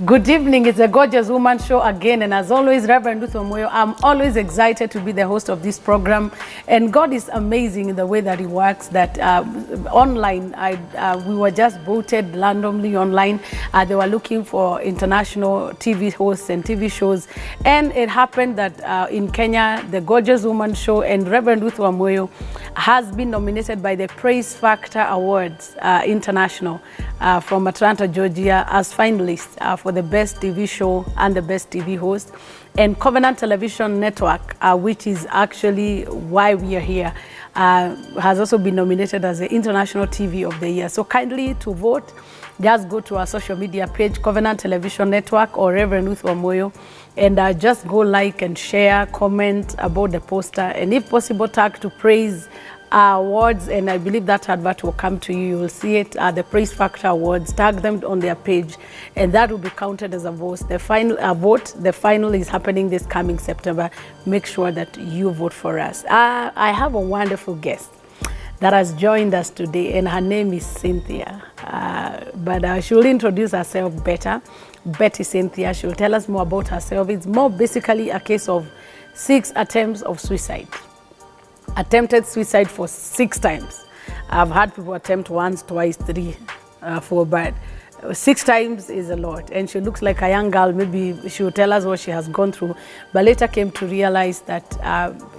Good evening, it's a Gorgeous Woman Show again, and as always, Reverend Ruth Omoyo, I'm always excited to be the host of this program, and God is amazing in the way that He works, that online, we were just voted randomly online. They were looking for international TV hosts and TV shows, and it happened that in Kenya, the Gorgeous Woman Show and Reverend Ruth Omoyo has been nominated by the Praise Factor Awards International from Atlanta, Georgia, as finalists for the best TV show and the best TV host. And Covenant Television Network, which is actually why we are here, has also been nominated as the International TV of the Year. So kindly to vote, just go to our social media page, Covenant Television Network or Reverend Ruth Omoyo, and just go like and share, comment about the poster, and if possible, tag to Praise Awards, and I believe that advert will come to you. You will see it at the Praise Factor Awards. Tag them on their page, and that will be counted as a vote. The final is happening this coming September. Make sure that you vote for us. I have a wonderful guest that has joined us today, and her name is Cynthia. But she will introduce herself better. Betty Cynthia, she will tell us more about herself. It's more basically a case of 6 attempts of suicide. Attempted suicide for 6 times. I've had people attempt once, twice, 3, 4, but 6 times is a lot. And she looks like a young girl. Maybe she will tell us what she has gone through, but later came to realize that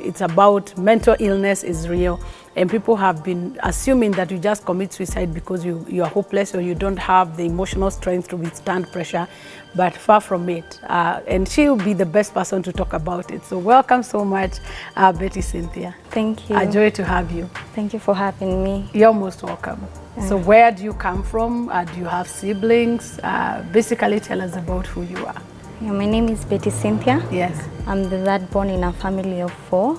it's about mental illness is real, and people have been assuming that you just commit suicide because you are hopeless or you don't have the emotional strength to withstand pressure, but far from it. And she will be the best person to talk about it. So welcome so much, Betty Cynthia. Thank you. A joy to have you. Thank you for having me. You're most welcome. So where do you come from? Do you have siblings? Basically tell us about who you are. Yeah, my name is Betty Cynthia. Yes. I'm the third born in a family of 4.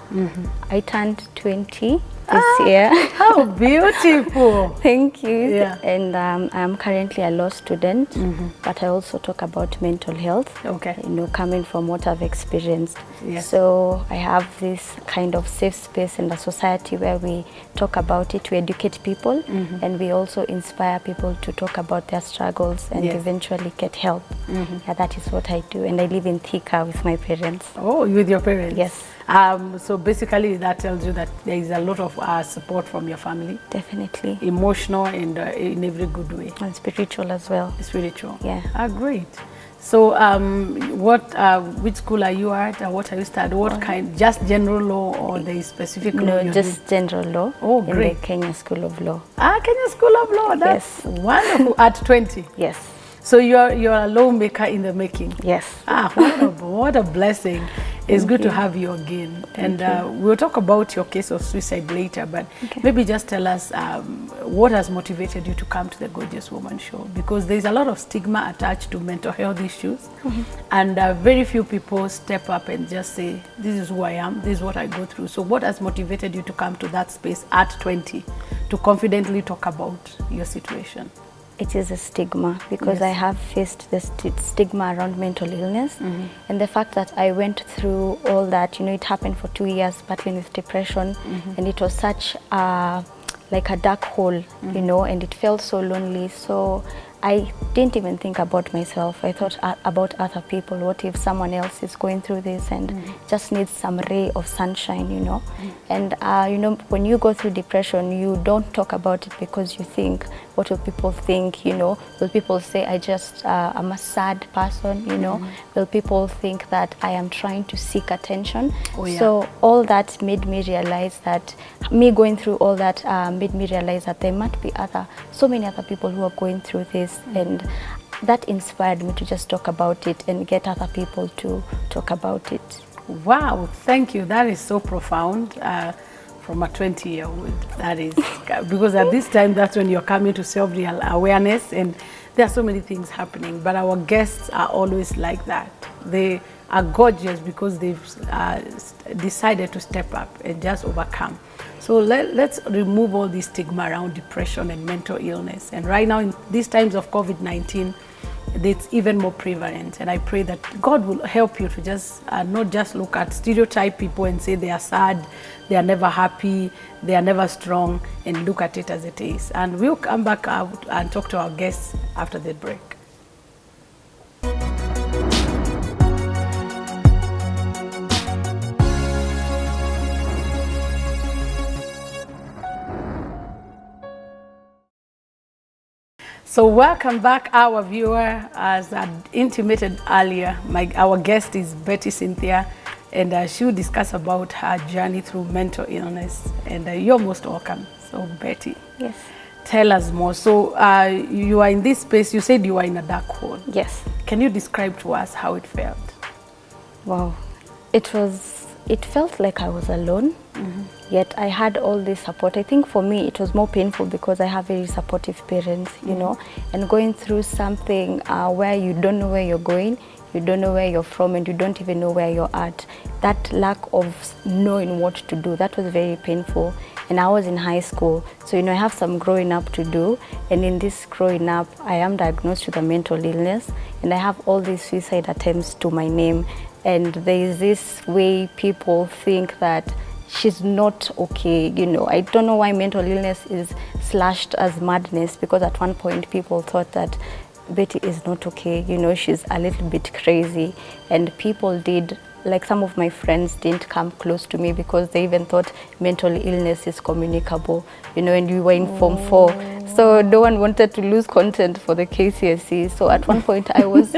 I turned 20 this year. How beautiful. Thank you. Yeah. And I'm currently a law student, but I also talk about mental health. Okay. You know, coming from what I've experienced. Yes. So I have this kind of safe space in the society where we talk about it, we educate people, and we also inspire people to talk about their struggles and eventually get help. Yeah, that is what I do. And I live in Thika with my parents. Oh, with your parents? Yes. So basically that tells you that there is a lot of support from your family. Definitely. Emotional and in every good way. And spiritual as well. Spiritual. Yeah. Great. So which school are you at? What are you studying? What kind? Just general law or the specific law? No, just general law. Oh, great. In the Kenya School of Law. Kenya School of Law. That's wonderful. At 20. Yes. So you're a lawmaker in the making. Yes. What a blessing. It's good to have you again. And we'll talk about your case of suicide later, but maybe just tell us what has motivated you to come to the Gorgeous Woman Show, because there's a lot of stigma attached to mental health issues, and very few people step up and just say, this is who I am, this is what I go through. So what has motivated you to come to that space at 20 to confidently talk about your situation? It is a stigma, because I have faced the stigma around mental illness, and the fact that I went through all that, you know, it happened for 2 years battling with depression, and it was such like a dark hole, you know, and it felt so lonely. So I didn't even think about myself. I thought about other people. What if someone else is going through this and just needs some ray of sunshine, you know? And, you know, when you go through depression, you don't talk about it because you think, what will people think, you know? Will people say I'm a sad person, you know? Will people think that I am trying to seek attention? Oh, yeah. So all that made me realize that, me going through all that made me realize that there might be so many other people who are going through this, and that inspired me to just talk about it and get other people to talk about it. Wow, thank you. That is so profound. From a 20-year-old, that is, because at this time, that's when you're coming to self-real awareness, and there are so many things happening, but our guests are always like that. They are gorgeous because they've decided to step up and just overcome. So let's remove all this stigma around depression and mental illness. And right now, in these times of COVID-19, it's even more prevalent, and I pray that God will help you to just not just look at stereotype people and say they are sad, they are never happy, they are never strong, and look at it as it is. And we'll come back out and talk to our guests after the break. So welcome back, our viewer. As I intimated earlier, our guest is Betty Cynthia, and she will discuss about her journey through mental illness. And you're most welcome. So Betty, Yes. tell us more. So you are in this space. You said you are in a dark hole. Yes. Can you describe to us how it felt? Wow. It felt like I was alone, yet I had all this support. I think for me it was more painful because I have very supportive parents, you know, and going through something where you don't know where you're going, you don't know where you're from, and you don't even know where you're at. That lack of knowing what to do, that was very painful. And I was in high school, so you know I have some growing up to do, and in this growing up I am diagnosed with a mental illness, and I have all these suicide attempts to my name. And there is this way people think that she's not okay, you know. I don't know why mental illness is slashed as madness, because at one point people thought that Betty is not okay, you know, she's a little bit crazy. And people did, like some of my friends didn't come close to me because they even thought mental illness is communicable, you know, and we were in Form 4. So no one wanted to lose content for the KCSE. So at one point I was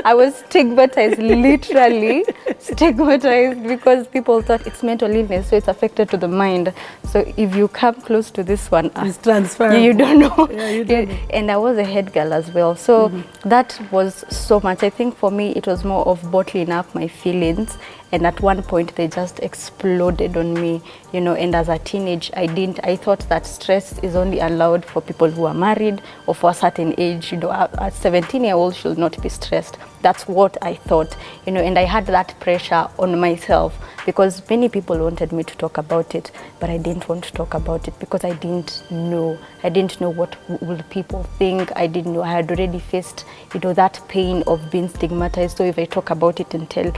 I was stigmatized, literally stigmatized, because people thought it's mental illness, so it's affected to the mind. So if you come close to this one, It's transferable. you don't know. Yeah, you don't know. And I was a head girl as well. So that was so much. I think for me it was more of bottling up my feelings. And at one point they just exploded on me, you know. And as a teenage, I thought that stress is only allowed for people who are married or for a certain age, you know. A 17-year-old should not be stressed. That's what I thought, you know. And I had that pressure on myself because many people wanted me to talk about it, but I didn't want to talk about it because I didn't know what will people think. I didn't know. I had already faced, you know, that pain of being stigmatized. So if I talk about it and tell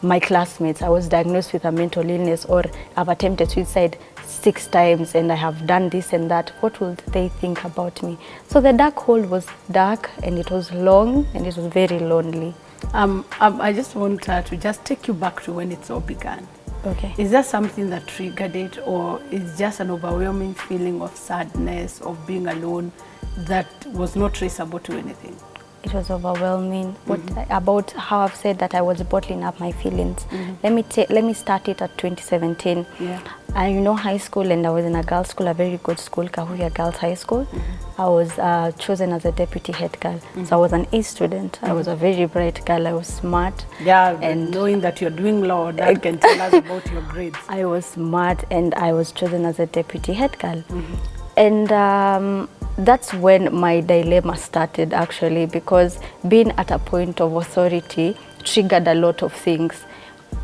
my classmates I was diagnosed with a mental illness, or I've attempted suicide 6 times and I have done this and that, what will they think about me? So the dark hole was dark, and it was long, and it was very lonely. I just want to just take you back to when it all began. Okay. Is there something that triggered it, or is just an overwhelming feeling of sadness, of being alone, that was not traceable to anything? It was overwhelming. About how I've said that I was bottling up my feelings. Let me start it at 2017. Yeah. You know, high school, and I was in a girls' school, a very good school, Kahuya Girls High School. I was chosen as a deputy head girl. So I was an A student. I was a very bright girl. I was smart. Yeah, and and knowing that you're doing law, that can tell us about your grades. I was smart, and I was chosen as a deputy head girl. And that's when my dilemma started, actually, because being at a point of authority triggered a lot of things.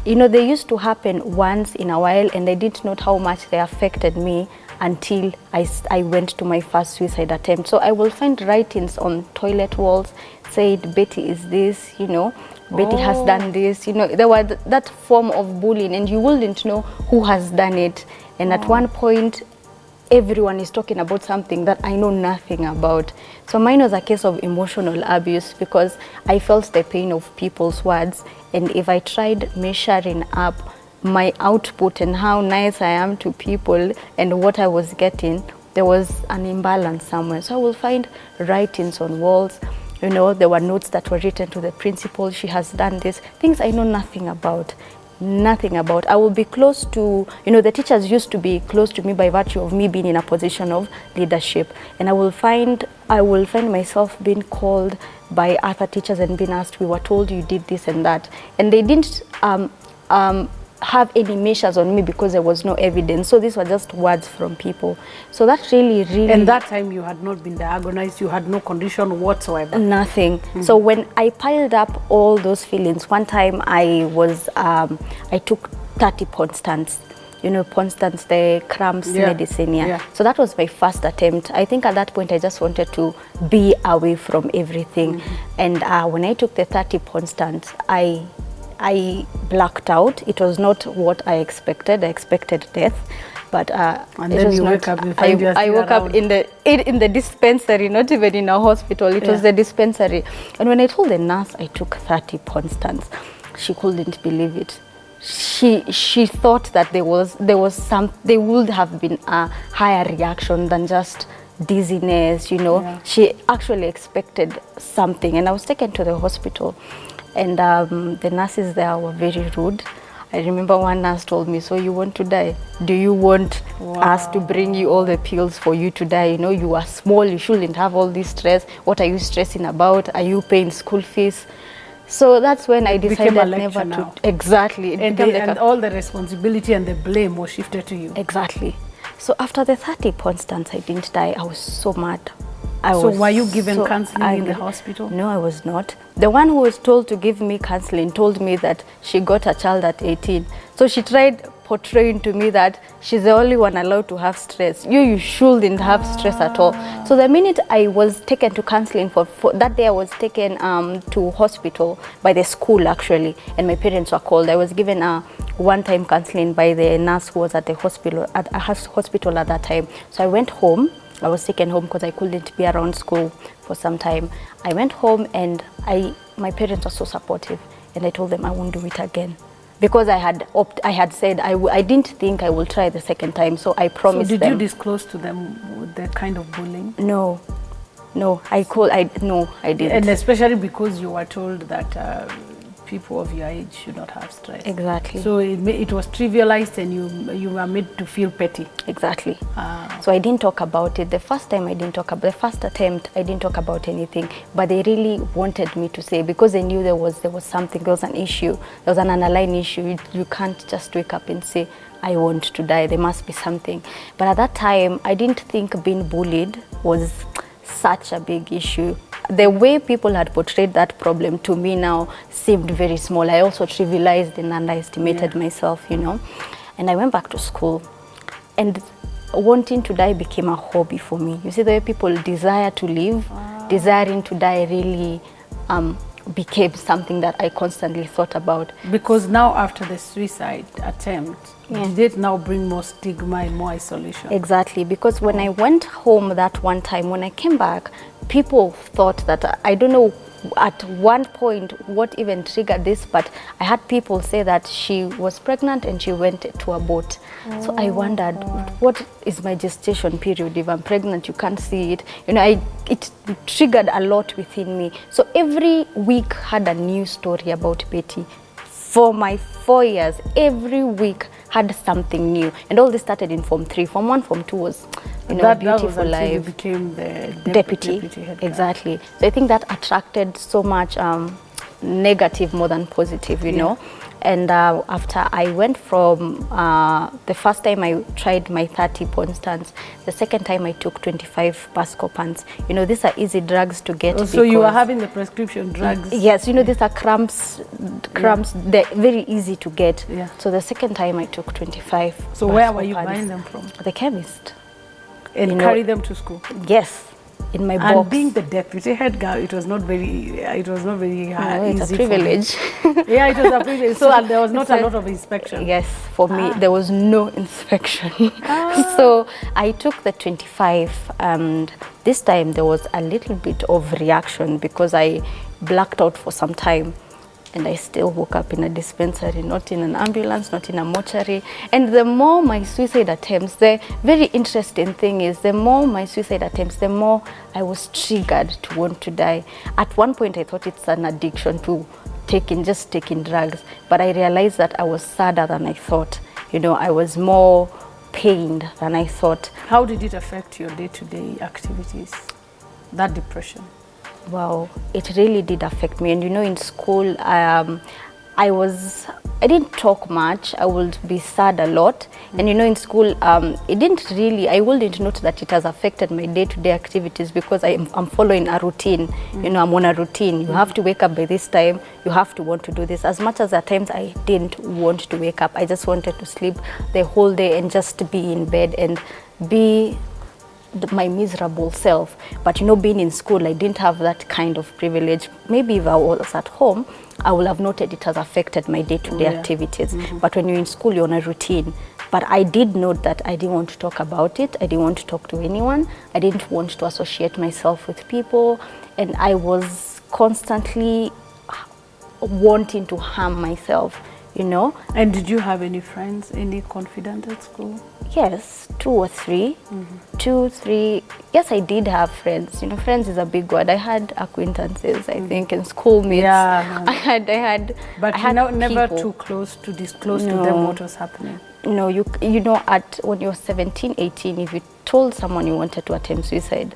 You know, they used to happen once in a while, and I didn't know how much they affected me until I went to my first suicide attempt. So I will find writings on toilet walls said, Betty is this, you know, Betty has done this, you know. There was that form of bullying, and you wouldn't know who has done it. And at one point, everyone is talking about something that I know nothing about. So mine was a case of emotional abuse, because I felt the pain of people's words, and if I tried measuring up my output and how nice I am to people and what I was getting, there was an imbalance somewhere. So I will find writings on walls, you know, there were notes that were written to the principal, she has done this, things I know nothing about. I will be close to, you know, the teachers used to be close to me by virtue of me being in a position of leadership, and I will find myself being called by other teachers and being asked, we were told you did this and that, and they didn't have any measures on me because there was no evidence. So these were just words from people. So that really And that time you had not been diagnosed, you had no condition whatsoever. Nothing. So when I piled up all those feelings, one time I took 30 Constance, you know, Constance, the cramps medicine. Yeah. So that was my first attempt. I think at that point I just wanted to be away from everything. And when I took the 30 Constance, I blacked out. It was not what I expected. I expected death, but and then you wake up. I woke up in the dispensary, not even in a hospital. It was the dispensary. And when I told the nurse I took 30 Constance, she couldn't believe it. She thought that there would have been a higher reaction than just dizziness, you know. Yeah. She actually expected something, and I was taken to the hospital, and the nurses there were very rude. I remember one nurse told me, "So you want to die? Do you want us to bring you all the pills for you to die? You know, you are small, you shouldn't have all this stress. What are you stressing about? Are you paying school fees?" So that's when I decided never to. Exactly. And all the responsibility and the blame was shifted to you. Exactly. So after the 30 points dance, I didn't die. I was so mad. So were you given counseling in the hospital? No, I was not. The one who was told to give me counseling told me that she got a child at 18. So she tried portraying to me that she's the only one allowed to have stress. You shouldn't have stress at all. So the minute I was taken to counseling for that day, I was taken to hospital by the school actually, and my parents were called. I was given a one-time counseling by the nurse who was at the hospital at that time. So I went home. I was taken home because I couldn't be around school for some time. I went home, and my parents were so supportive, and I told them I won't do it again. Because I had said I didn't think I will try the second time, so I promised them. So did you disclose to them the kind of bullying? No, I didn't. And especially because you were told that people of your age should not have stress. Exactly. So it was trivialized, and you were made to feel petty. Exactly. So I didn't talk about it. The first time I didn't talk about, the first attempt I didn't talk about anything, but they really wanted me to say, because they knew there was something, there was an issue, there was an underlying issue. You can't just wake up and say, I want to die. There must be something. But at that time, I didn't think being bullied was such a big issue. The way people had portrayed that problem to me now seemed very small. I also trivialized and underestimated myself, you know. And I went back to school, and wanting to die became a hobby for me. You see, the way people desire to live, desiring to die really became something that I constantly thought about. Because now after the suicide attempt, did it now bring more stigma and more isolation? Exactly, because when I went home that one time, when I came back, people thought that, I don't know at one point what even triggered this, but I had people say that she was pregnant and she went to abort. So I wondered, what is my gestation period? If I'm pregnant, you can't see it. You know, it triggered a lot within me. So every week had a new story about Betty. For my 4 years, every week had something new. And all this started in Form 3. Form 1, Form 2 was, you know, that beautiful was until life. you became the deputy head. Exactly. So I think that attracted so much negative more than positive, you know. And after I went from the first time I tried my 30 pound stance, the second time I took 25 Buscopans. You know, these are easy drugs to get. So you were having the prescription drugs? Yes, you know, these are cramps, they're very easy to get. Yeah. So the second time I took 25 So where were you buying them from? The chemist. And carry them to school? Yes. In my box. And being the deputy head girl, it was not very easy. It's a privilege. Yeah, it was a privilege. So and there was not a lot of inspection. Yes, for me there was no inspection. So I took the 25, and this time there was a little bit of reaction because I blacked out for some time. And I still woke up in a dispensary, not in an ambulance, not in a mortuary. And the more my suicide attempts, the very interesting thing is, the more my suicide attempts, the more I was triggered to want to die. At one point, I thought it's an addiction to just taking drugs. But I realized that I was sadder than I thought. You know, I was more pained than I thought. How did it affect your day-to-day activities, that depression? Wow, it really did affect me. And you know, in school, I didn't talk much. I would be sad a lot. And you know, in school, I wouldn't note that it has affected my day-to-day activities because I'm following a routine. You know, I'm on a routine. You have to wake up by this time. You have to want to do this. As much as at times I didn't want to wake up, I just wanted to sleep the whole day and just be in bed and be my miserable self. But you know, being in school, I didn't have that kind of privilege. Maybe if I was at home, I would have noted it has affected my day-to-day activities. But when you're in school, you're on a routine. But I did note that I didn't want to talk about it. I didn't want to talk to anyone. I didn't want to associate myself with people. And I was constantly wanting to harm myself, you know. And did you have any friends, any confidant at school? Yes, 2 or 3. 2, 3. Yes, I did have friends. You know, friends is a big word. I had acquaintances, I think, and schoolmates. Yeah. I had. But I had never people. too close to disclose to them what was happening. No, you know, when you're 17, 18, if you told someone you wanted to attempt suicide,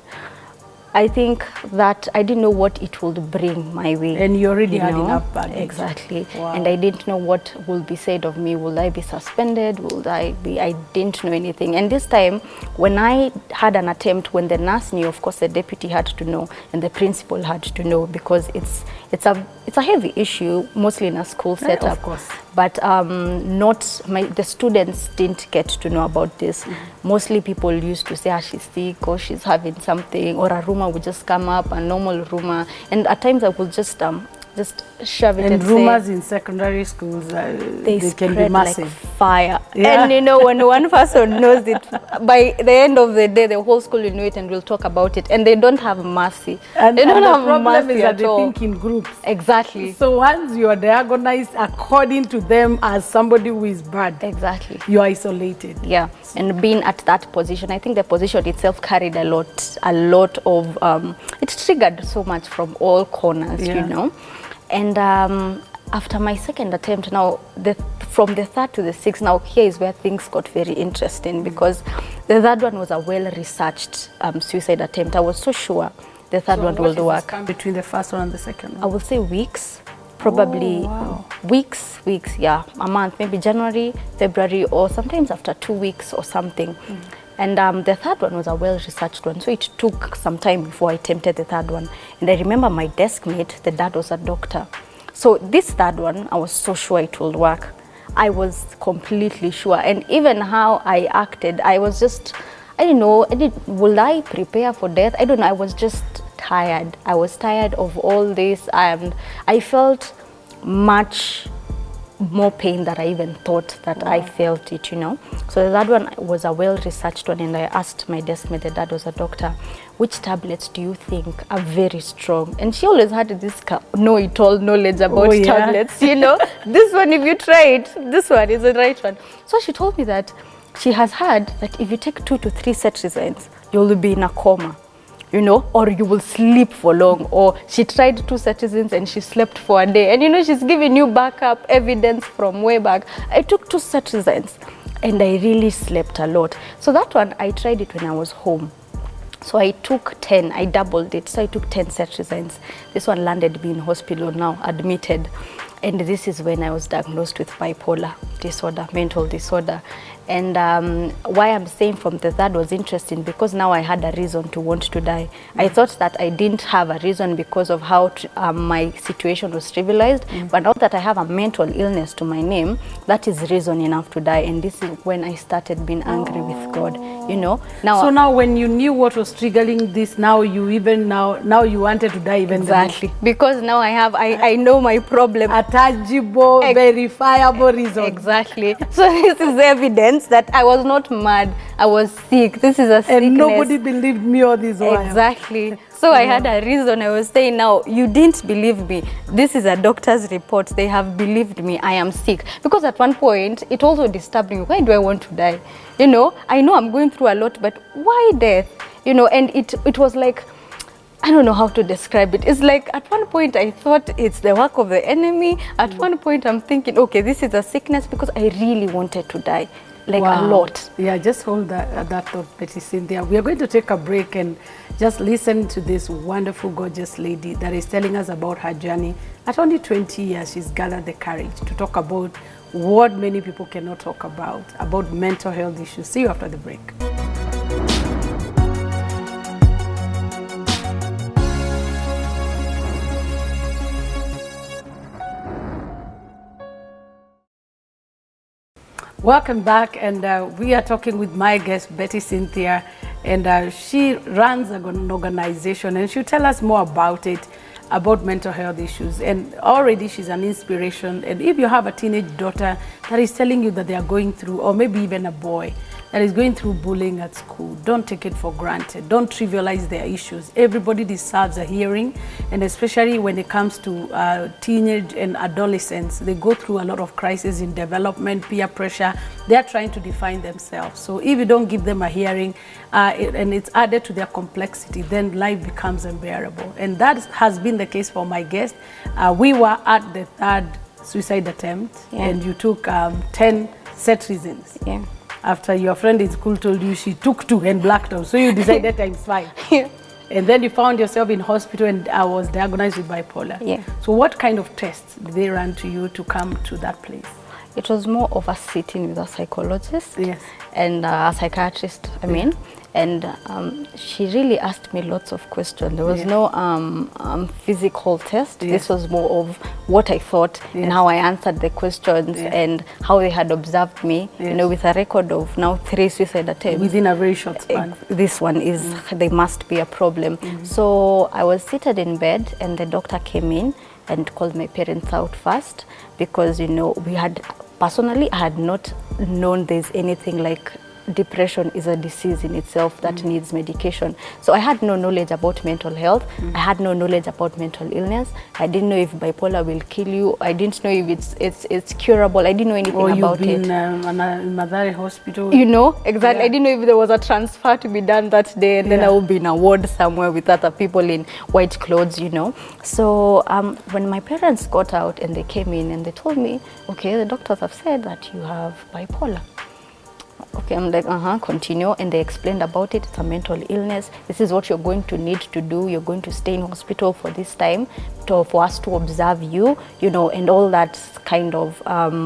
I think that I didn't know what it would bring my way. And you already had enough baggage. Exactly. Wow. And I didn't know what will be said of me. Will I be suspended? I didn't know anything. And this time, when I had an attempt, when the nurse knew, of course, the deputy had to know, and the principal had to know, because it's a heavy issue, mostly in a school setup. Yeah, of course. But the students didn't get to know about this. Mostly people used to say, she's sick, or she's having something, or a rumor would just come up, a normal rumor. And at times I would just shove it and rumors say, in secondary schools, they can be massive. like fire. Yeah. And you know, when one person knows it, by the end of the day, the whole school will know it and will talk about it. And they don't have mercy. And they don't the have problem mercy is that at they all. think in groups. Exactly. So once you are diagonized according to them as somebody who is bad, Exactly. you are isolated. Yeah, and being at that position, I think the position itself carried a lot of, it triggered so much from all corners, Yeah. you know. And after my second attempt, now from the third to the sixth, now here is where things got very interesting, because the third one was a well-researched suicide attempt. I was so sure the third one would work. What is between the first one and the second one? I would say weeks, probably weeks, yeah, a month, maybe January, February, or sometimes after 2 weeks or something. And the third one was a well-researched one, so it took some time before I attempted the third one. And I remember my desk mate, the dad was a doctor. So this third one, I was so sure it will work. I was completely sure. And even how I acted, I was just, I didn't know, will I prepare for death? I don't know, I was just tired. I was tired of all this, and I felt much more pain than I even thought that I felt it, you know. So that one was a well-researched one, and I asked my desk mate, the dad was a doctor, which tablets do you think are very strong? And she always had this know-it-all knowledge about tablets, you know. This one, if you try it, this one is the right one. So she told me that she has heard that if you take 2 to 3 cetirizines, you'll be in a coma, you know, or you will sleep for long. Or she tried 2 cetirizines and she slept for a day. And you know, she's giving you backup evidence from way back. I took 2 cetirizines and I really slept a lot. So that one, I tried it when I was home. So I took 10, I doubled it. So I took 10 cetirizines. This one landed me in hospital now, admitted. And this is when I was diagnosed with bipolar disorder, mental disorder. And why I'm saying from the third was interesting, because now I had a reason to want to die. I thought that I didn't have a reason because of how my situation was trivialized. But now that I have a mental illness to my name, that is reason enough to die. And this is when I started being angry with God, you know. So now when you knew what was triggering this, now you wanted to die even exactly. Because now I know my problem. A tangible, verifiable reason. Exactly. So this is evidence that I was not mad, I was sick. This is a sickness. And nobody believed me all this while. Exactly. So I had a reason. I was saying, now, you didn't believe me. This is a doctor's report. They have believed me. I am sick. Because at one point, it also disturbed me. Why do I want to die? You know I'm going through a lot, but why death? You know, and it was like, I don't know how to describe it. It's like at one point I thought it's the work of the enemy. At one point I'm thinking, okay, this is a sickness, because I really wanted to die. Like a lot. Yeah, just hold that thought, Betty Cynthia. We are going to take a break and just listen to this wonderful, gorgeous lady that is telling us about her journey. At only 20 years, she's gathered the courage to talk about what many people cannot talk about mental health issues. See you after the break. Welcome back, and we are talking with my guest, Betty Cynthia, and she runs an organization, and she'll tell us more about it, about mental health issues. And already she's an inspiration. And if you have a teenage daughter that is telling you that they are going through, or maybe even a boy, that is going through bullying at school, don't take it for granted. Don't trivialize their issues. Everybody deserves a hearing, and especially when it comes to teenage and adolescents, they go through a lot of crises in development, peer pressure. They are trying to define themselves. So if you don't give them a hearing and it's added to their complexity, then life becomes unbearable. And that has been the case for my guest. We were at the third suicide attempt, and you took 10 set reasons. Yeah. After your friend in school told you she took 2 and blacked out, so you decided times 5. Yeah. And then you found yourself in hospital and I was diagnosed with bipolar. Yeah. So what kind of tests did they run to you to come to that place? It was more of a sitting with a psychologist and a psychiatrist, I mean. And she really asked me lots of questions. There was no physical test. This was more of what I thought and how I answered the questions and how they had observed me, you know, with a record of now 3 suicide attempts. Within a very short span. This one is, there must be a problem. So I was seated in bed and the doctor came in and called my parents out first because, you know, we had, personally, I had not known there's anything like depression is a disease in itself that needs medication. So I had no knowledge about mental health. I had no knowledge about mental illness. I didn't know if bipolar will kill you. I didn't know if it's curable. I didn't know anything about it. Or you've been in Madare hospital. You know, exactly. I didn't know if there was a transfer to be done that day, and then I would be in a ward somewhere with other people in white clothes, you know. So when my parents got out and they came in and they told me, okay, the doctors have said that you have bipolar. Okay, I'm like, continue. And they explained about it. It's a mental illness. This is what you're going to need to do. You're going to stay in hospital for this time for us to observe you, you know, and all that kind of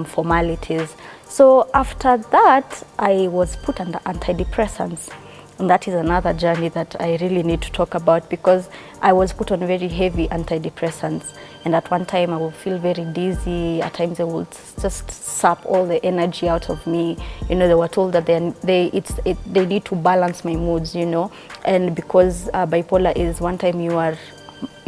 formalities. So after that, I was put under antidepressants. And that is another journey that I really need to talk about because I was put on very heavy antidepressants. And at one time I would feel very dizzy. At times they would just sap all the energy out of me. You know, they were told that they need to balance my moods, you know. And because bipolar is one time you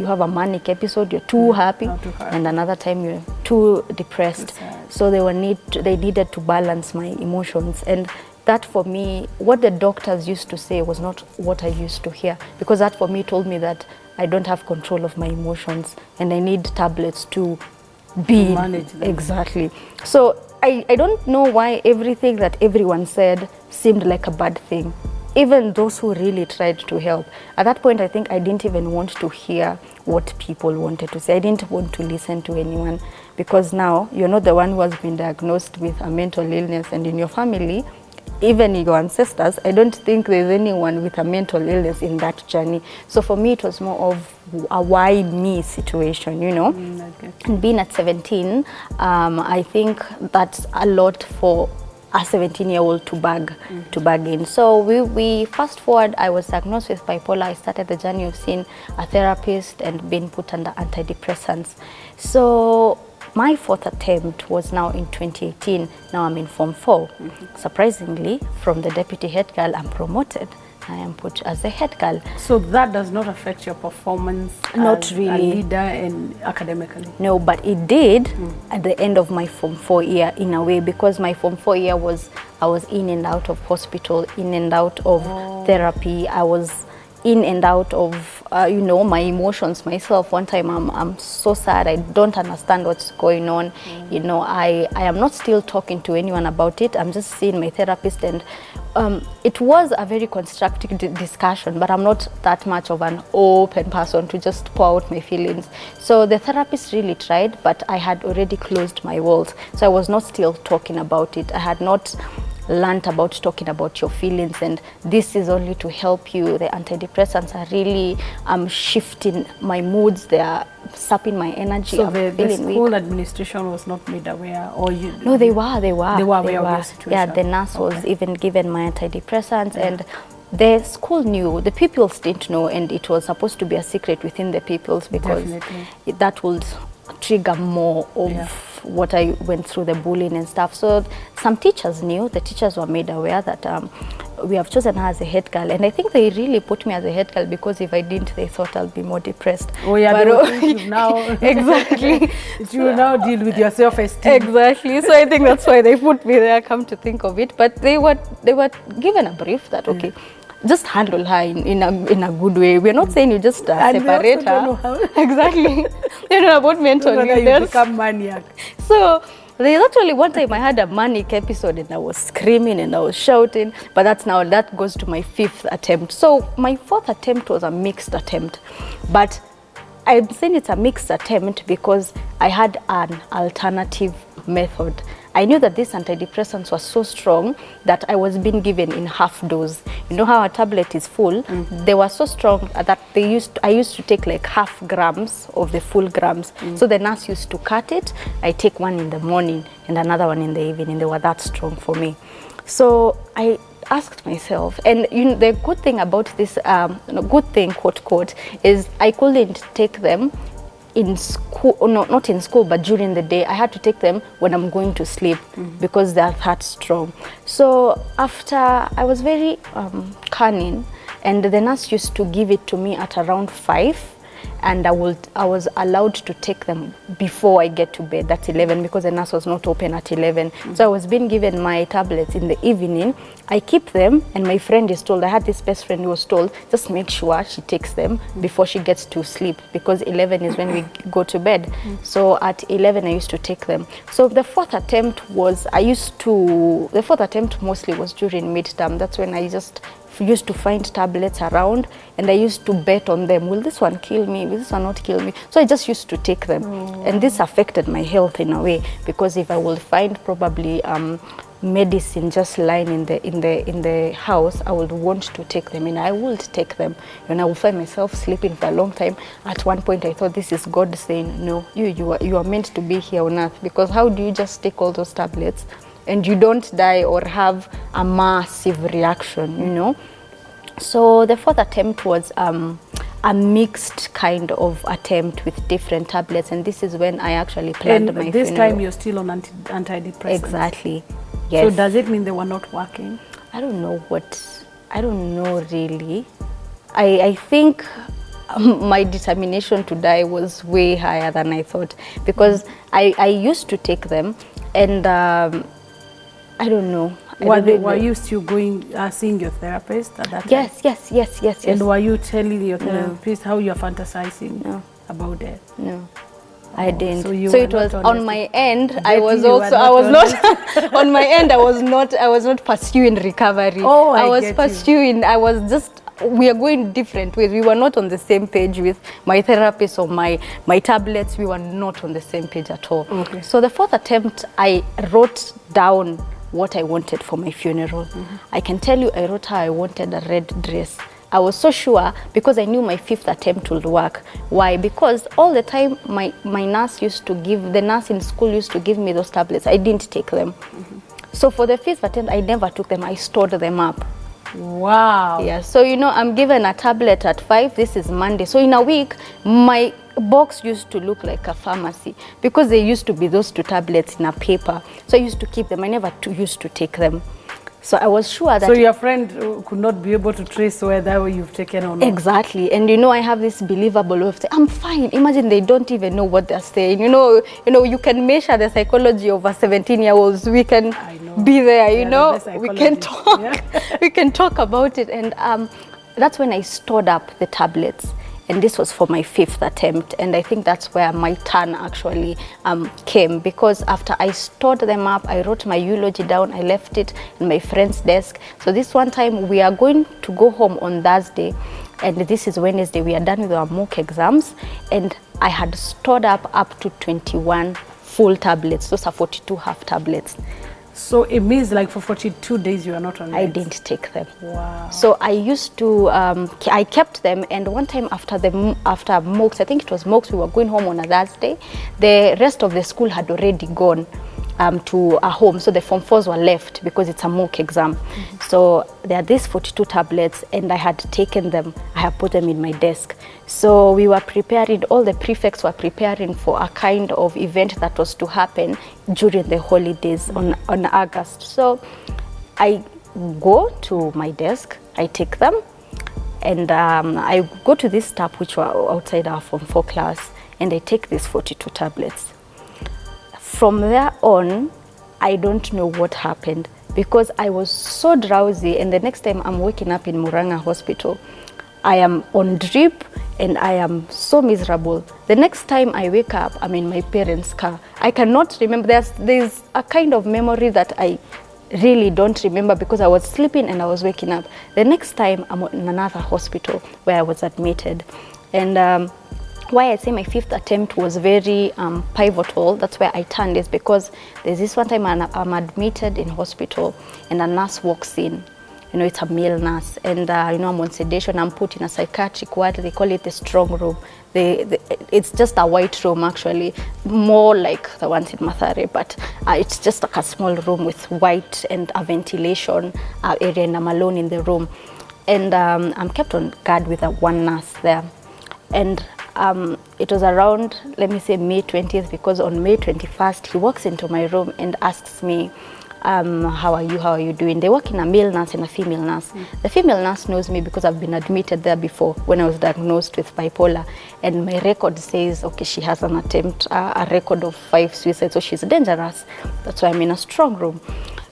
have a manic episode, you're too happy, and another time you're too depressed. So they needed to balance my emotions. And that for me, what the doctors used to say was not what I used to hear, because that for me told me that I don't have control of my emotions and I need tablets to manage them. Exactly. So I don't know why everything that everyone said seemed like a bad thing. Even those who really tried to help. At that point, I think I didn't even want to hear what people wanted to say. I didn't want to listen to anyone because now you're not the one who has been diagnosed with a mental illness, and in your family, even your ancestors, I don't think there's anyone with a mental illness in that journey. So for me, it was more of a why me situation, you know. And being at 17, I think that's a lot for a 17-year-old to bag in. So we fast forward, I was diagnosed with bipolar. I started the journey of seeing a therapist and being put under antidepressants. So my 4th attempt was now in 2018. Now I'm in Form 4. Surprisingly, from the deputy head girl, I'm promoted. I am put as a head girl. So that does not affect your performance not as really. A leader and academically? No, but it did at the end of my Form 4 year in a way, because my Form 4 year I was in and out of hospital, in and out of therapy. I was in and out of, you know, my emotions myself. One time I'm so sad, I don't understand what's going on. You know, I am not still talking to anyone about it. I'm just seeing my therapist, and it was a very constructive discussion, but I'm not that much of an open person to just pour out my feelings. So the therapist really tried, but I had already closed my walls. So I was not still talking about it. I had not learned about talking about your feelings, and this is only to help you. The antidepressants are really shifting my moods. They are sapping my energy. So the school administration was not made aware, or you? No, they were aware of your situation. Yeah, the nurse was even given my antidepressants, and the school knew, the pupils didn't know, and it was supposed to be a secret within the pupils, because that would trigger more of what I went through, the bullying and stuff. So some teachers knew, the teachers were made aware that we have chosen her as a head girl, and I think they really put me as a head girl because if I didn't, they thought I'll be more depressed. Oh yeah, but now exactly. You will now deal with your self-esteem. Exactly. So I think that's why they put me there. Come to think of it, but they were given a brief that okay. Just handle her in a good way. We're not saying you just separate her. Exactly. They know about mental illness. You become maniac. So there's actually one time I had a manic episode and I was screaming and I was shouting, but that goes to my 5th attempt. So my 4th attempt was a mixed attempt, but I'm saying it's a mixed attempt because I had an alternative method. I knew that these antidepressants were so strong that I was being given in half dose. You know how a tablet is full? They were so strong that I used to take like half grams of the full grams. So the nurse used to cut it. I take one in the morning and another one in the evening. They were that strong for me. So I asked myself, and the good thing about this, good thing, quote, quote, is I couldn't take them in school, no, not in school, but during the day. I had to take them when I'm going to sleep because they're that strong. So after, I was very cunning, and the nurse used to give it to me at around 5, and I was allowed to take them before I get to bed at 11 because the nurse was not open at 11. So I was being given my tablets in the evening. I keep them, and my friend is told, I had this best friend who was told, just make sure she takes them before she gets to sleep because 11 is when we go to bed. So at 11 I used to take them. So the 4th attempt mostly was during midterm. That's when I just used to find tablets around and I used to bet on them. Will this one kill me? Will this one not kill me? So I just used to take them. And this affected my health in a way because if I would find probably medicine just lying in the house, I would want to take them and I would take them. And I would find myself sleeping for a long time. At one point I thought this is God saying, no, you are meant to be here on earth, because how do you just take all those tablets and you don't die or have a massive reaction, you know? So the 4th attempt was a mixed kind of attempt with different tablets, and this is when I actually planned my funeral. And this time you're still on antidepressants. Exactly, yes. So does it mean they were not working? I don't know really. I think my determination to die was way higher than I thought, because I used to take them, and I don't know. Were you still going, seeing your therapist at that time? Yes. And were you telling your therapist how you're fantasizing about it? No, I didn't. So it was on my end. I was not on my end. I was not pursuing recovery. Oh, I was pursuing. I was just. We are going different ways. We were not on the same page with my therapist or my tablets. We were not on the same page at all. Okay. So the 4th attempt, I wrote down what I wanted for my funeral. I can tell you, I wrote how I wanted a red dress. I was so sure because I knew my 5th attempt would work. Why? Because all the time the nurse in school used to give me those tablets. I didn't take them. So for the 5th attempt, I never took them. I stored them up. Wow. Yeah, so I'm given a tablet at 5. This is Monday. So in a week, my box used to look like a pharmacy because there used to be those 2 tablets in a paper. So I used to keep them. I never used to take them. So I was sure that... So your friend could not be able to trace whether you've taken or not. Exactly. And I have this believable way of saying, I'm fine. Imagine they don't even know what they're saying. You can measure the psychology of a 17-year-old. We can be there, we can talk. Yeah. We can talk about it. And that's when I stored up the tablets. And this was for my 5th attempt, and I think that's where my turn actually came, because after I stored them up, I wrote my eulogy down, I left it in my friend's desk. So this one time, we are going to go home on Thursday, and this is Wednesday. We are done with our mock exams, and I had stored up to 21 full tablets. Those are 42 half tablets. So it means like for 42 days you are not on meds? I didn't take them. Wow. So I used to, I kept them, and one time after mocks, I think it was mocks, we were going home on a Thursday. The rest of the school had already gone to a home, so the Form 4s were left because it's a mock exam. So there are these 42 tablets, and I had taken them, I have put them in my desk. So we were preparing, all the prefects were preparing for a kind of event that was to happen during the holidays on August. So I go to my desk, I take them, and I go to this tap which were outside our Form 4 class, and I take these 42 tablets. From there on, I don't know what happened, because I was so drowsy, and the next time I'm waking up in Murang'a Hospital, I am on drip and I am so miserable. The next time I wake up, I'm in my parents' car. I cannot remember. There's a kind of memory that I really don't remember, because I was sleeping and I was waking up. The next time I'm in another hospital where I was admitted. And why I say my 5th attempt was very pivotal, that's where I turned, is because there's this one time I'm admitted in hospital and a nurse walks in. You know, it's a male nurse, and you know, I'm on sedation. I'm put in a psychiatric ward. They call it the strong room. It's just a white room, actually, more like the ones in Mathare, but it's just like a small room with white and a ventilation area, and I'm alone in the room. And I'm kept on guard with one nurse there. And it was around, let me say, May 20th, because on May 21st, he walks into my room and asks me, how are you doing? They work in a male nurse and a female nurse. The female nurse knows me because I've been admitted there before when I was diagnosed with bipolar, and my record says, okay, she has an attempt, a record of 5 suicides, so she's dangerous. That's why I'm in a strong room.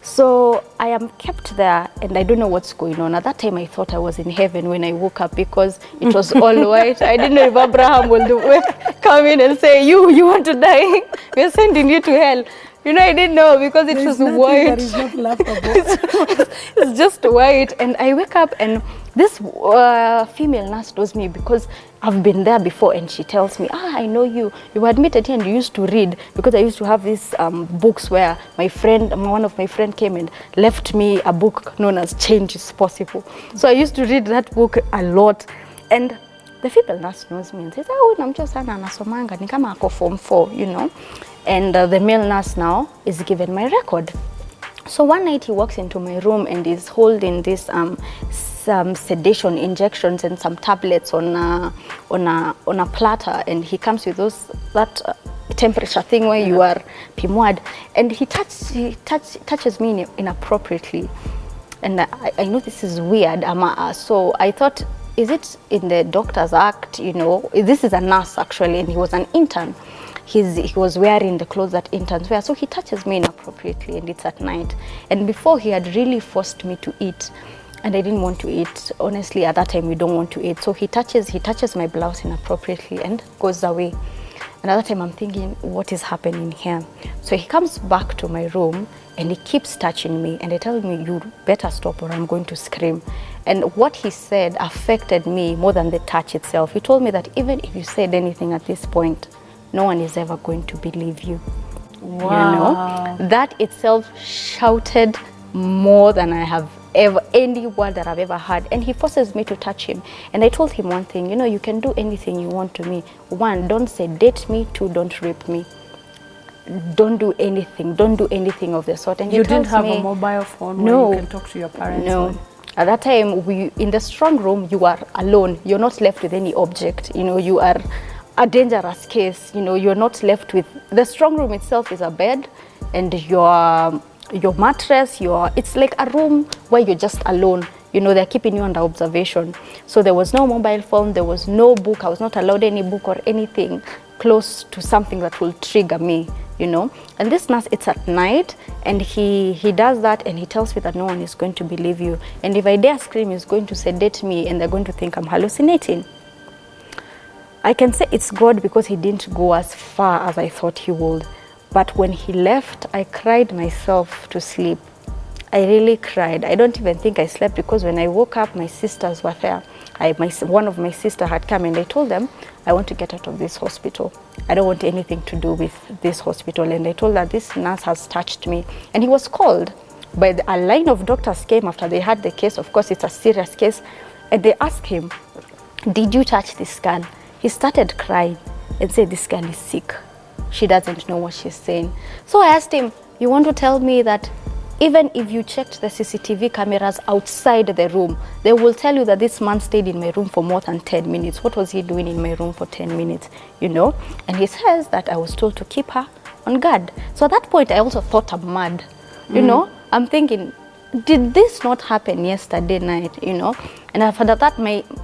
So I am kept there, and I don't know what's going on. At that time, I thought I was in heaven when I woke up, because it was all white. I didn't know if Abraham will come in and say, you want to die? We're sending you to hell. You know, I didn't know, because it was white. That is not laughable. It's just white. And I wake up, and this female nurse knows me because I've been there before, and she tells me, I know you. You were admitted here and you used to read, because I used to have these books where one of my friends came and left me a book known as Change is Possible. So I used to read that book a lot. And the female nurse knows me and says, namjua sana anasomanga, ni kama ako Form 4, you know. And the male nurse now is given my record. So one night he walks into my room and is holding this some sedation injections and some tablets on a platter, and he comes with that temperature thing where you are pimwad, and he touches me inappropriately, and I know this is weird. So I thought, is it in the doctor's act? You know, this is a nurse actually, and he was an intern. He was wearing the clothes that interns wear, so he touches me inappropriately, and it's at night. And before, he had really forced me to eat, and I didn't want to eat. Honestly, at that time, we don't want to eat. So he touches my blouse inappropriately and goes away. And at that time, I'm thinking, what is happening here? So he comes back to my room, and he keeps touching me, and he tells me, you better stop or I'm going to scream. And what he said affected me more than the touch itself. He told me that even if you said anything at this point, no one is ever going to believe you. Wow. You know, that itself shouted more than I have ever, any word that I've ever heard. And he forces me to touch him. And I told him one thing, you know, you can do anything you want to me. 1, don't sedate me. 2, don't rape me. Don't do anything. Don't do anything of the sort. And you didn't have a mobile phone where you can talk to your parents? No. On? At that time, in the strong room, you are alone. You're not left with any object. You know, you are a dangerous case. You know, you're not left with, the strong room itself is a bed, and your mattress, it's like a room where you're just alone. You know, they're keeping you under observation. So there was no mobile phone, there was no book. I was not allowed any book or anything close to something that will trigger me, you know. And this nurse, it's at night, and he does that, and he tells me that no one is going to believe you. And if I dare scream, he's going to sedate me, and they're going to think I'm hallucinating. I can say it's God, because he didn't go as far as I thought he would. But when he left, I cried myself to sleep. I really cried. I don't even think I slept, because when I woke up, my sisters were there. One of my sisters had come, and I told them, I want to get out of this hospital. I don't want anything to do with this hospital. And I told her, this nurse has touched me. And he was called. But a line of doctors came after they had the case. Of course, it's a serious case. And they asked him, did you touch this girl? He started crying and said, this girl is sick. She doesn't know what she's saying. So I asked him, you want to tell me that even if you checked the CCTV cameras outside the room, they will tell you that this man stayed in my room for more than 10 minutes. What was he doing in my room for 10 minutes, you know? And he says that I was told to keep her on guard. So at that point, I also thought I'm mad. You know, I'm thinking, did this not happen yesterday night, you know? And after that,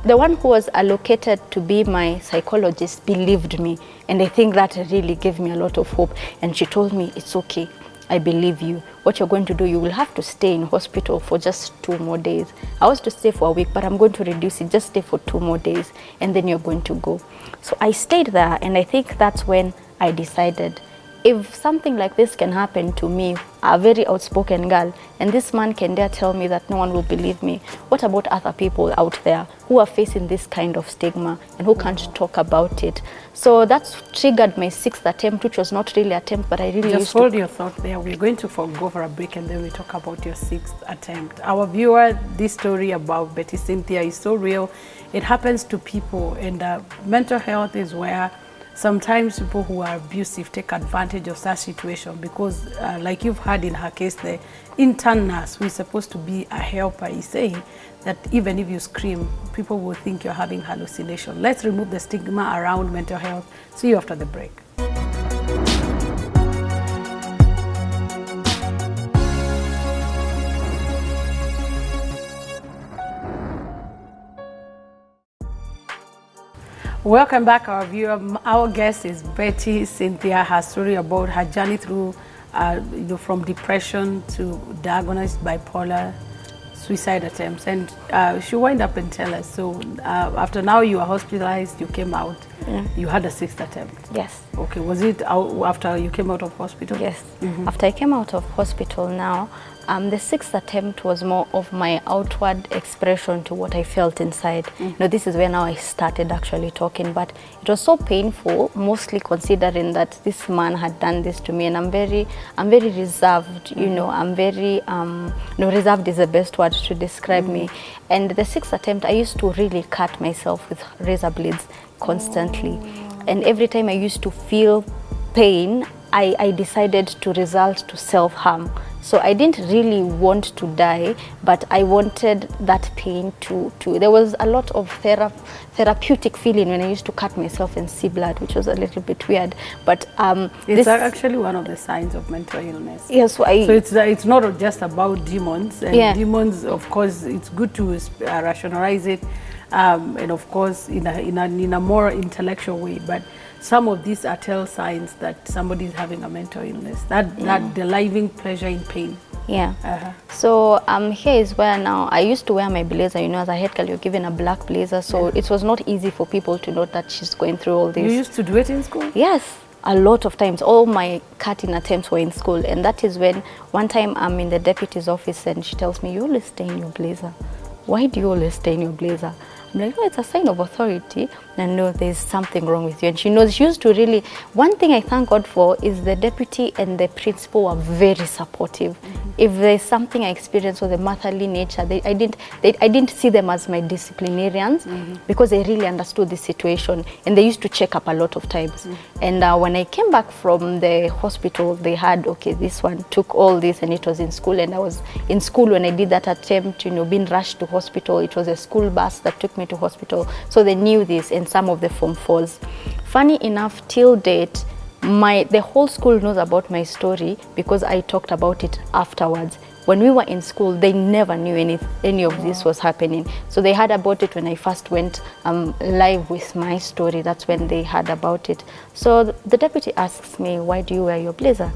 the one who was allocated to be my psychologist believed me. And I think that really gave me a lot of hope. And she told me, it's okay, I believe you. What you're going to do, you will have to stay in hospital for just 2 more days. I was to stay for a week, but I'm going to reduce it, just stay for 2 more days, and then you're going to go. So I stayed there, and I think that's when I decided, if something like this can happen to me, a very outspoken girl, and this man can dare tell me that no one will believe me, what about other people out there who are facing this kind of stigma and who can't talk about it? So that's triggered my 6th attempt, which was not really an attempt, but I really just hold your thought there. We're going to go for a break, and then we talk about your 6th attempt. Our viewer, this story about Betty Cynthia is so real. It happens to people, and mental health is where sometimes people who are abusive take advantage of such situation, because like you've heard in her case, the intern nurse who is supposed to be a helper is saying that even if you scream, people will think you're having hallucination. Let's remove the stigma around mental health. See you after the break. Welcome back, our viewer. Our guest is Betty Cynthia. Her story about her journey through, from depression to diagnosed bipolar, suicide attempts, and she wind up and tell us. So after now you are hospitalized, you came out, you had a 6th attempt. Yes. Okay, was it after you came out of hospital? Yes. After I came out of hospital now, the 6th attempt was more of my outward expression to what I felt inside. You know, this is where now I started actually talking, but it was so painful, mostly considering that this man had done this to me, and I'm very reserved. You know, I'm very reserved is the best word to describe me. And the 6th attempt, I used to really cut myself with razor blades constantly, and every time I used to feel pain, I decided to resort to self-harm. So I didn't really want to die, but I wanted that pain to there was a lot of therapeutic feeling when I used to cut myself and see blood, which was a little bit weird. But it's actually one of the signs of mental illness. Yes, so it's not just about demons. And demons, of course, it's good to rationalize it, and of course in a more intellectual way. But some of these are tell signs that somebody is having a mental illness, that deriving pleasure in pain. Yeah. So here is where now I used to wear my blazer. You know, as a head girl, you're given a black blazer, so it was not easy for people to know that she's going through all this. You used to do it in school? Yes, a lot of times. All my cutting attempts were in school, and that is when one time I'm in the deputy's office and she tells me, "You always stay in your blazer. Why do you always stay in your blazer?" I'm like, "Oh, it's a sign of authority. And no, there's something wrong with you." And she knows. She used to really, one thing I thank God for is the deputy and the principal were very supportive. If there's something I experienced with a motherly nature, I didn't see them as my disciplinarians, because they really understood the situation, and they used to check up a lot of times. And when I came back from the hospital, they had, okay, this one took all this, and it was in school, and I was in school when I did that attempt, you know, being rushed to hospital. It was a school bus that took me to hospital, so they knew this, and some of the Form 4s. Funny enough, till date, the whole school knows about my story because I talked about it afterwards. When we were in school, they never knew any of this was happening. So they heard about it when I first went live with my story. That's when they heard about it. So the deputy asks me, "Why do you wear your blazer?"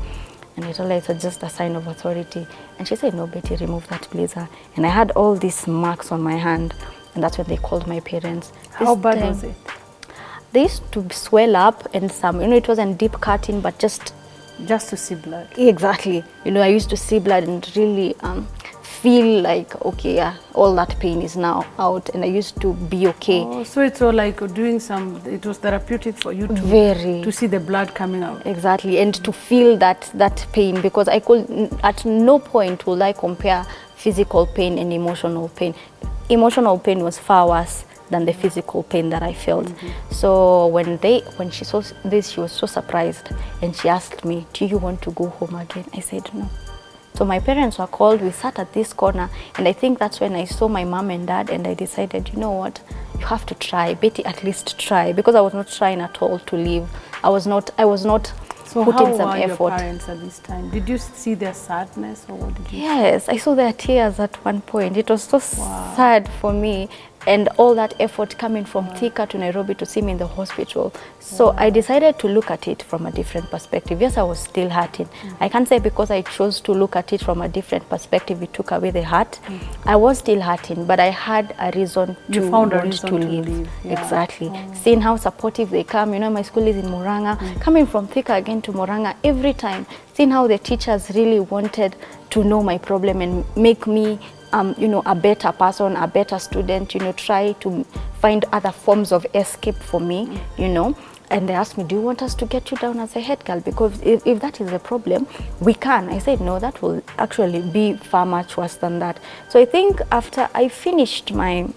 And I told her it's just a sign of authority. And she said, "No, Betty, remove that blazer." And I had all these marks on my hand. And that's when they called my parents. How bad was it? They used to swell up, and some, you know, it wasn't deep cutting, but just to see blood. Exactly. You know, I used to see blood and really feel like, okay, yeah, all that pain is now out, and I used to be okay. Oh, so it's all like doing it was therapeutic for you to see the blood coming out. Exactly, and to feel that pain, because I could, at no point will I compare physical pain and emotional pain. Emotional pain was far worse than the physical pain that I felt. So when she saw this, she was so surprised, and she asked me, "Do you want to go home again?" I said no. So my parents were called. We sat at this corner, and I think that's when I saw my mom and dad, and I decided, you know what, you have to try, Betty, at least try, because I was not trying at all to leave. I was not So put how in some were your effort. parents at this time? Did you see their sadness, or what did you Yes, I saw their tears at one point. It was so sad for me, and all that effort coming from Thika to Nairobi to see me in the hospital. So I decided to look at it from a different perspective. Yes, I was still hurting. I can't say because I chose to look at it from a different perspective, it took away the hurt. I was still hurting, but I had a reason to found a want reason to to live. live. Yeah. Exactly. Seeing how supportive they come. You know, my school is in Muranga. Coming from Thika again to Muranga every time, seeing how the teachers really wanted to know my problem and make me you know, a better person, a better student, you know, try to find other forms of escape for me, you know. And they asked me, do you want us to get you down as a head girl? Because if that is a problem, we can. I said, no, that will actually be far much worse than that. So I think after I finished my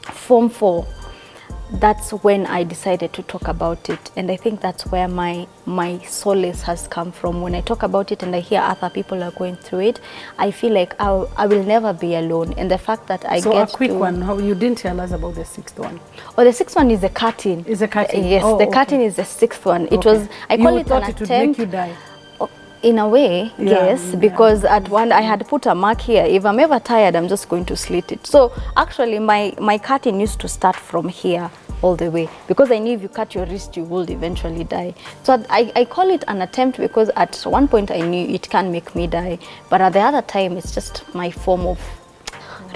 Form 4, that's when I decided to talk about it. And I think that's where my solace has come from. When I talk about it and I hear other people are going through it, I feel like I will never be alone. And the fact that I So get a quick to... one, how you didn't tell us about the 6th one. Oh, the 6th one is the cutting. Is the cutting? Yes, Oh, the okay. cutting is the 6th one. It Okay. was, I call You it thought an it would attempt. make you die? In a way, yes, yeah. because at one I had put a mark here. If I'm ever tired, I'm just going to slit it. So actually my cutting used to start from here all the way, because I knew if you cut your wrist, you would eventually die. So I call it an attempt because at one point I knew it can make me die, but at the other time, it's just my form of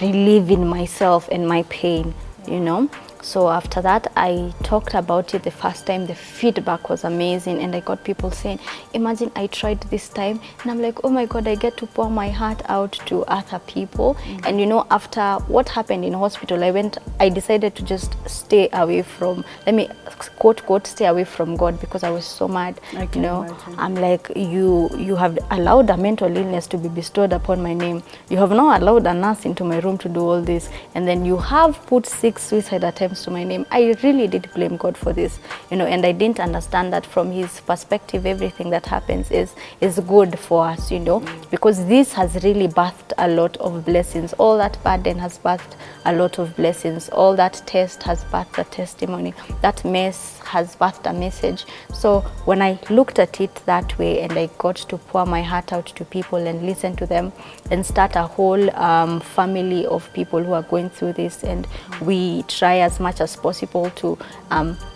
relieving myself and my pain, you know. So after that, I talked about it the first time. The feedback was amazing, and I got people saying, imagine I tried this time, and I'm like, oh my God, I get to pour my heart out to other people. And you know, after what happened in hospital, I decided to just stay away from, let me quote, stay away from God, because I was so mad. I can you know, imagine. I'm like, you have allowed a mental illness to be bestowed upon my name. You have not allowed a nurse into my room to do all this, and then you have put 6 suicide attempts to my name. I really did blame God for this, you know, and I didn't understand that from his perspective, everything that happens is good for us, you know, because this has really birthed a lot of blessings. All that burden has birthed a lot of blessings. All that test has birthed a testimony. That mess has birthed a message. So when I looked at it that way, and I got to pour my heart out to people and listen to them and start a whole family of people who are going through this, and we try as much as possible to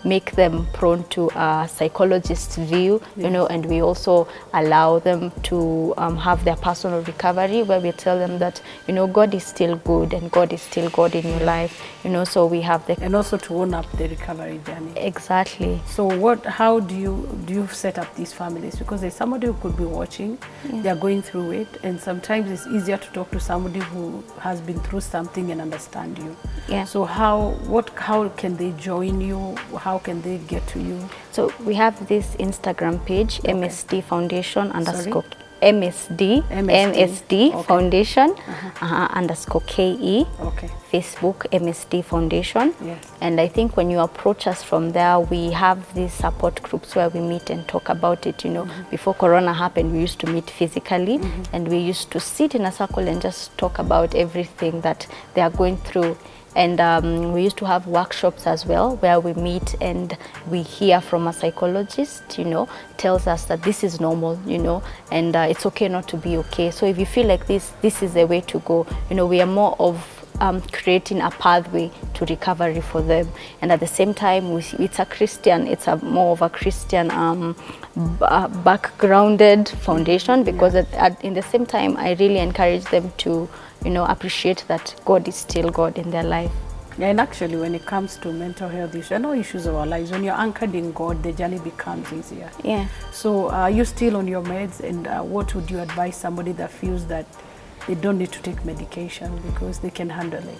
make them prone to a psychologist's view, you know, and we also allow them to have their personal recovery, where we tell them that, you know, God is still good and God is still God in your life, you know. So we have the... And also to own up the recovery journey. Exactly. So how do you set up these families? Because there's somebody who could be watching, they're going through it, and sometimes it's easier to talk to somebody who has been through something and understand you. Yeah. So how can they join you? How can they get to you? So we have this Instagram page, MSD Foundation underscore MSD. Okay. Foundation underscore KE. Okay. Facebook MSD Foundation. Yes. And I think when you approach us from there, we have these support groups where we meet and talk about it. You know, before Corona happened, we used to meet physically, and we used to sit in a circle and just talk about everything that they are going through. And we used to have workshops as well, where we meet and we hear from a psychologist, you know, tells us that this is normal, you know, and it's okay not to be okay. So if you feel like this is the way to go, you know, we are more of creating a pathway to recovery for them. And at the same time, it's a more of a Christian backgrounded foundation, because in the same time, I really encourage them to, you know, appreciate that God is still God in their life. Yeah, and actually when it comes to mental health issues and all issues of our lives, when you're anchored in God, the journey becomes easier. Yeah. So are you still on your meds, and what would you advise somebody that feels that they don't need to take medication because they can handle it?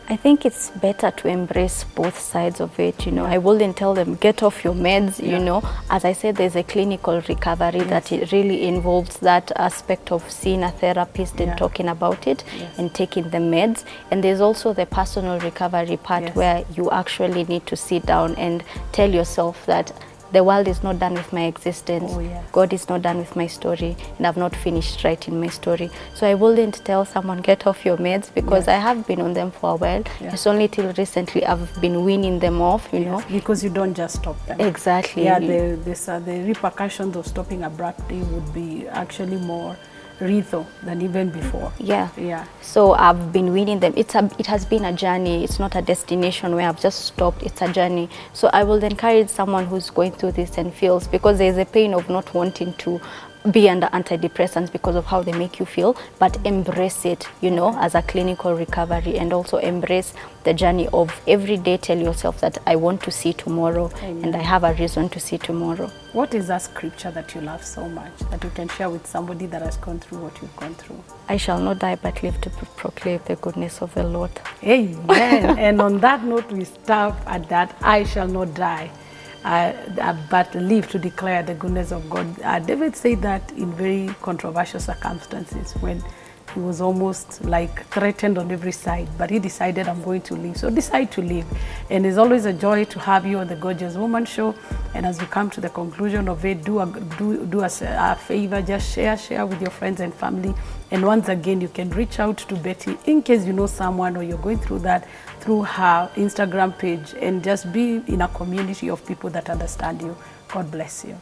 I think it's better to embrace both sides of it, you know. I wouldn't tell them, get off your meds, you know. As I said, there's a clinical recovery that it really involves that aspect of seeing a therapist and talking about it and taking the meds. And there's also the personal recovery part where you actually need to sit down and tell yourself that the world is not done with my existence. Oh, yes. God is not done with my story, and I've not finished writing my story. So I wouldn't tell someone, get off your meds, because I have been on them for a while. It's only till recently I've been weaning them off, you know. Because you don't just stop them. Exactly. Yeah, the repercussions of stopping abruptly would be actually more lethal than even before. Yeah. So I've been winning them. It has been a journey. It's not a destination where I've just stopped. It's a journey. So I will encourage someone who's going through this and feels, because there's a pain of not wanting to be under antidepressants because of how they make you feel, but embrace it, you know, as a clinical recovery, and also embrace the journey of every day. Tell yourself that I want to see tomorrow. Amen. And I have a reason to see tomorrow. What is that scripture that you love so much that you can share with somebody that has gone through what you've gone through? I shall not die but live to proclaim the goodness of the Lord. Amen. And on that note, we stop at that. I shall not die, but live to declare the goodness of God. David said that in very controversial circumstances, when he was almost like threatened on every side, but he decided, I'm going to live. So decide to live. And it's always a joy to have you on the Gorgeous Woman Show. And as we come to the conclusion of it, do us a favor, just share with your friends and family. And once again, you can reach out to Betty in case you know someone or you're going through that, through her Instagram page, and just be in a community of people that understand you. God bless you.